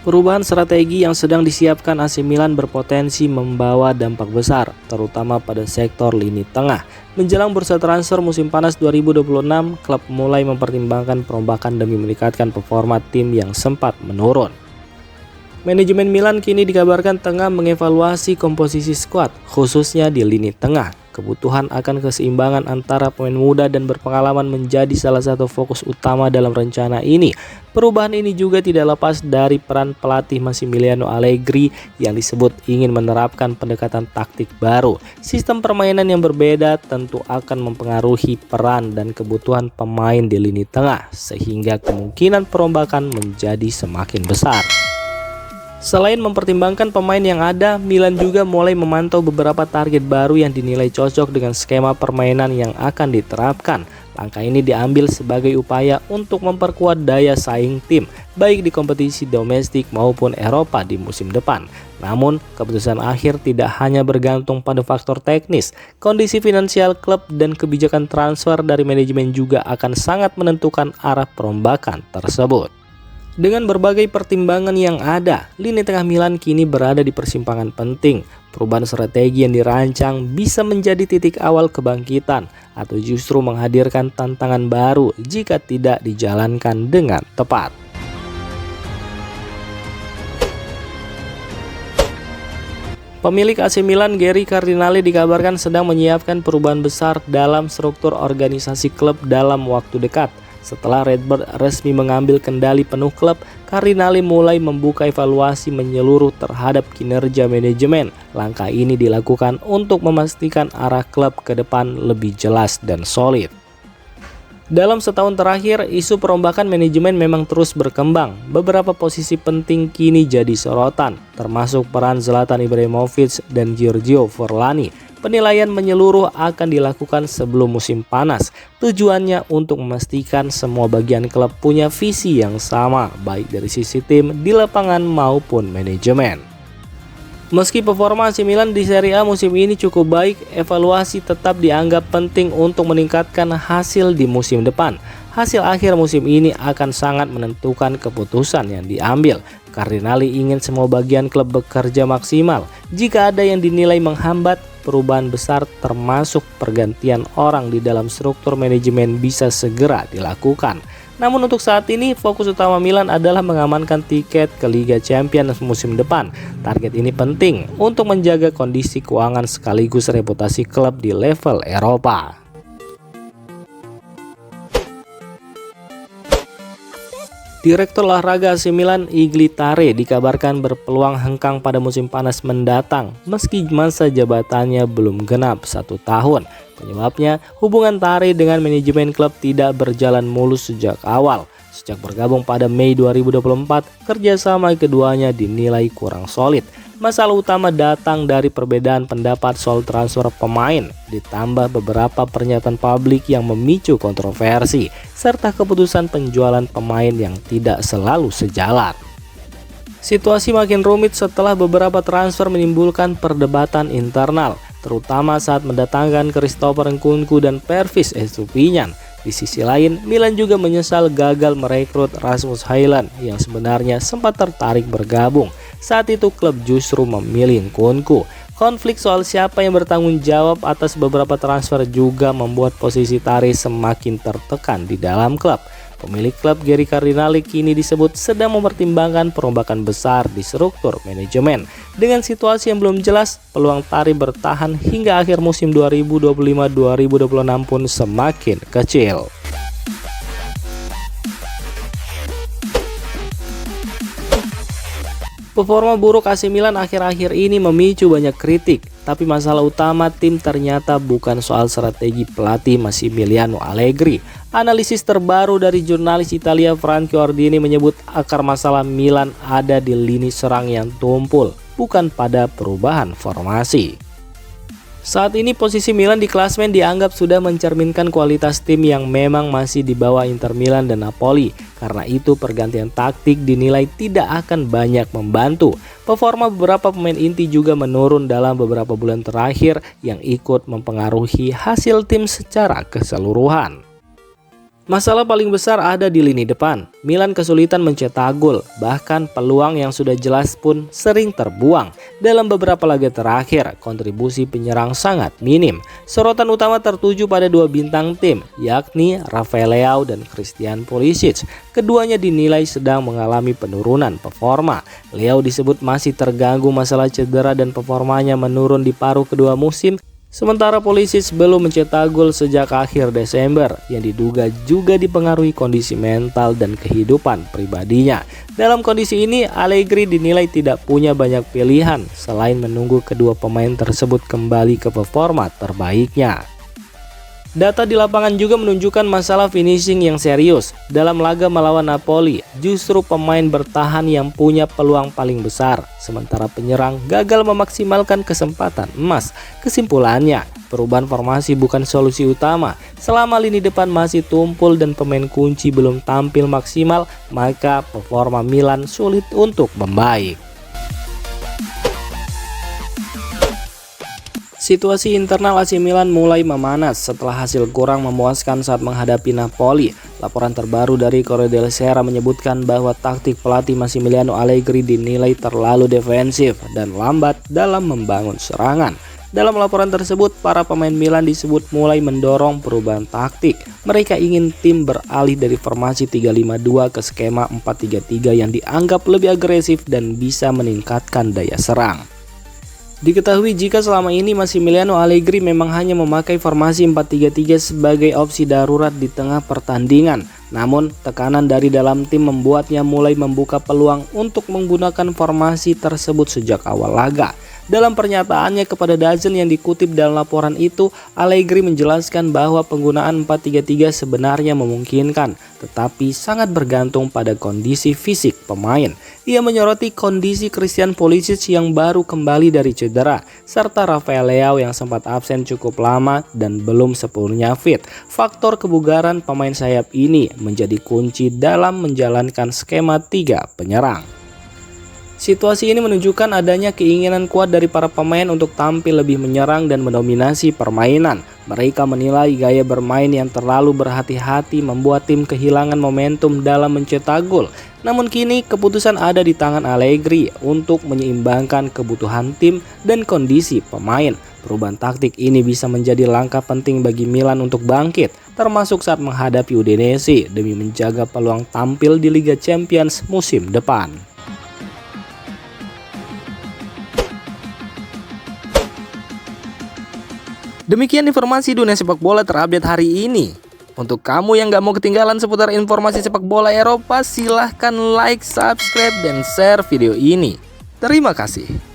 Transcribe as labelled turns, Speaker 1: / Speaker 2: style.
Speaker 1: Perubahan strategi yang sedang disiapkan AC Milan berpotensi membawa dampak besar, terutama pada sektor lini tengah. Menjelang bursa transfer musim panas 2026, klub mulai mempertimbangkan perombakan demi meningkatkan performa tim yang sempat menurun. Manajemen Milan kini dikabarkan tengah mengevaluasi komposisi skuad, khususnya di lini tengah. Kebutuhan akan keseimbangan antara pemain muda dan berpengalaman menjadi salah satu fokus utama dalam rencana ini. Perubahan ini juga tidak lepas dari peran pelatih Massimiliano Allegri yang disebut ingin menerapkan pendekatan taktik baru. Sistem permainan yang berbeda tentu akan mempengaruhi peran dan kebutuhan pemain di lini tengah, sehingga kemungkinan perombakan menjadi semakin besar. Selain mempertimbangkan pemain yang ada, Milan juga mulai memantau beberapa target baru yang dinilai cocok dengan skema permainan yang akan diterapkan. Langkah ini diambil sebagai upaya untuk memperkuat daya saing tim, baik di kompetisi domestik maupun Eropa di musim depan. Namun, keputusan akhir tidak hanya bergantung pada faktor teknis. Kondisi finansial klub dan kebijakan transfer dari manajemen juga akan sangat menentukan arah perombakan tersebut. Dengan berbagai pertimbangan yang ada, lini tengah Milan kini berada di persimpangan penting. Perubahan strategi yang dirancang bisa menjadi titik awal kebangkitan atau justru menghadirkan tantangan baru jika tidak dijalankan dengan tepat. Pemilik AC Milan Gary Cardinale dikabarkan sedang menyiapkan perubahan besar dalam struktur organisasi klub dalam waktu dekat. Setelah Redbird resmi mengambil kendali penuh klub, Cardinale mulai membuka evaluasi menyeluruh terhadap kinerja manajemen. Langkah ini dilakukan untuk memastikan arah klub ke depan lebih jelas dan solid. Dalam setahun terakhir, isu perombakan manajemen memang terus berkembang. Beberapa posisi penting kini jadi sorotan, termasuk peran Zlatan Ibrahimovic dan Giorgio Forlani. Penilaian menyeluruh akan dilakukan sebelum musim panas. Tujuannya untuk memastikan semua bagian klub punya visi yang sama, baik dari sisi tim, di lapangan maupun manajemen. Meski performa AC Milan di Serie A musim ini cukup baik, evaluasi tetap dianggap penting untuk meningkatkan hasil di musim depan. Hasil akhir musim ini akan sangat menentukan keputusan yang diambil. Cardinale ingin semua bagian klub bekerja maksimal. Jika ada yang dinilai menghambat, perubahan besar termasuk pergantian orang di dalam struktur manajemen bisa segera dilakukan. Namun untuk saat ini fokus utama Milan adalah mengamankan tiket ke Liga Champions musim depan. Target ini penting untuk menjaga kondisi keuangan sekaligus reputasi klub di level Eropa. Direktur olahraga AC Milan Igli Tare dikabarkan berpeluang hengkang pada musim panas mendatang meski masa jabatannya belum genap 1 tahun. Penyebabnya, hubungan Tare dengan manajemen klub tidak berjalan mulus sejak awal. Sejak bergabung pada Mei 2024, kerjasama keduanya dinilai kurang solid. Masalah utama datang dari perbedaan pendapat soal transfer pemain, ditambah beberapa pernyataan publik yang memicu kontroversi, serta keputusan penjualan pemain yang tidak selalu sejalan. Situasi makin rumit setelah beberapa transfer menimbulkan perdebatan internal, terutama saat mendatangkan Christopher Nkunku dan Pervis Estupiñán. Di sisi lain, Milan juga menyesal gagal merekrut Rasmus Højlund yang sebenarnya sempat tertarik bergabung. Saat itu klub justru memilih Nkunku. Konflik soal siapa yang bertanggung jawab atas beberapa transfer juga membuat posisi Tare semakin tertekan di dalam klub. Pemilik klub Gary Cardinale kini disebut sedang mempertimbangkan perombakan besar di struktur manajemen. Dengan situasi yang belum jelas, peluang Tare bertahan hingga akhir musim 2025-2026 pun semakin kecil. Performa buruk AC Milan akhir-akhir ini memicu banyak kritik, tapi masalah utama tim ternyata bukan soal strategi pelatih Massimiliano Allegri. Analisis terbaru dari jurnalis Italia Franco Ordini menyebut akar masalah Milan ada di lini serang yang tumpul, bukan pada perubahan formasi. Saat ini posisi Milan di klasemen dianggap sudah mencerminkan kualitas tim yang memang masih di bawah Inter Milan dan Napoli. Karena itu pergantian taktik dinilai tidak akan banyak membantu. Performa beberapa pemain inti juga menurun dalam beberapa bulan terakhir yang ikut mempengaruhi hasil tim secara keseluruhan. Masalah paling besar ada di lini depan. Milan kesulitan mencetak gol, bahkan peluang yang sudah jelas pun sering terbuang. Dalam beberapa laga terakhir, kontribusi penyerang sangat minim. Sorotan utama tertuju pada dua bintang tim, yakni Rafael Leao dan Christian Pulisic. Keduanya dinilai sedang mengalami penurunan performa. Leao disebut masih terganggu masalah cedera dan performanya menurun di paruh kedua musim. Sementara Pulisic belum mencetak gol sejak akhir Desember yang diduga juga dipengaruhi kondisi mental dan kehidupan pribadinya. Dalam kondisi ini, Allegri dinilai tidak punya banyak pilihan selain menunggu kedua pemain tersebut kembali ke performa terbaiknya. Data di lapangan juga menunjukkan masalah finishing yang serius. Dalam laga melawan Napoli, justru pemain bertahan yang punya peluang paling besar, sementara penyerang gagal memaksimalkan kesempatan emas. Kesimpulannya, perubahan formasi bukan solusi utama. Selama lini depan masih tumpul dan pemain kunci belum tampil maksimal, maka performa Milan sulit untuk membaik. Situasi internal AC Milan mulai memanas setelah hasil kurang memuaskan saat menghadapi Napoli. Laporan terbaru dari Corriere della Sera menyebutkan bahwa taktik pelatih Massimiliano Allegri dinilai terlalu defensif dan lambat dalam membangun serangan. Dalam laporan tersebut, para pemain Milan disebut mulai mendorong perubahan taktik. Mereka ingin tim beralih dari formasi 3-5-2 ke skema 4-3-3 yang dianggap lebih agresif dan bisa meningkatkan daya serang. Diketahui jika selama ini Massimiliano Allegri memang hanya memakai formasi 4-3-3 sebagai opsi darurat di tengah pertandingan. Namun, tekanan dari dalam tim membuatnya mulai membuka peluang untuk menggunakan formasi tersebut sejak awal laga. Dalam pernyataannya kepada DAZN yang dikutip dalam laporan itu, Allegri menjelaskan bahwa penggunaan 4-3-3 sebenarnya memungkinkan, tetapi sangat bergantung pada kondisi fisik pemain. Ia menyoroti kondisi Christian Pulisic yang baru kembali dari cedera, serta Rafael Leao yang sempat absen cukup lama dan belum sepenuhnya fit. Faktor kebugaran pemain sayap ini menjadi kunci dalam menjalankan skema 3 penyerang. Situasi ini menunjukkan adanya keinginan kuat dari para pemain untuk tampil lebih menyerang dan mendominasi permainan. Mereka menilai gaya bermain yang terlalu berhati-hati membuat tim kehilangan momentum dalam mencetak gol. Namun kini keputusan ada di tangan Allegri untuk menyeimbangkan kebutuhan tim dan kondisi pemain. Perubahan taktik ini bisa menjadi langkah penting bagi Milan untuk bangkit, termasuk saat menghadapi Udinese demi menjaga peluang tampil di Liga Champions musim depan. Demikian informasi dunia sepak bola terupdate hari ini. Untuk kamu yang gak mau ketinggalan seputar informasi sepak bola Eropa, silahkan like, subscribe, dan share video ini. Terima kasih.